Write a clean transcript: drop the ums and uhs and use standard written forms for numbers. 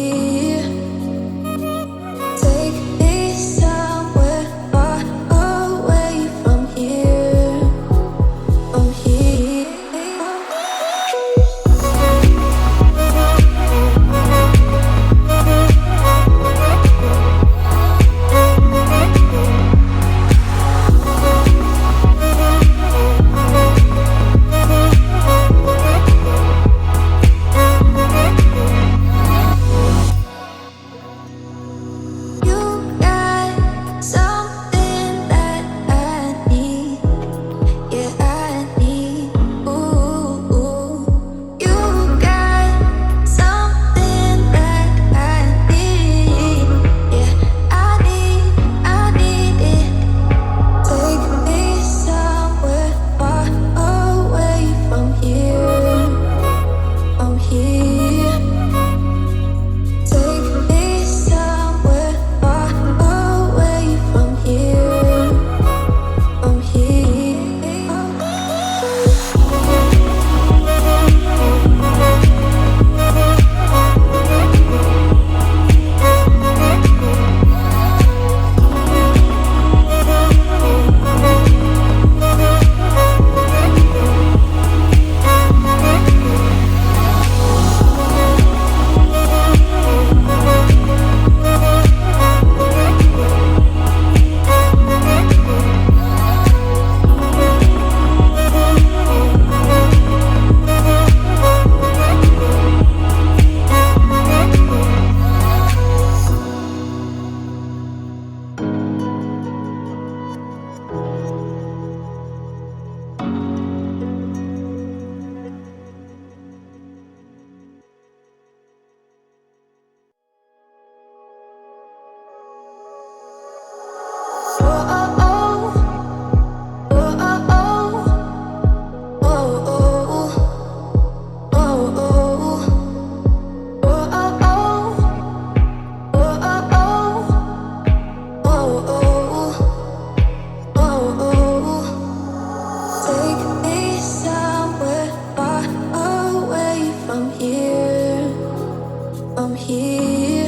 here. Take me somewhere far away from here. From here. You got something that I need. Yeah, I need. Ooh, ooh. You got something that I need. Yeah, I need it. Take me somewhere far away from here. From here. Take me somewhere far away from here. From here. Take me somewhere far away from here. From here.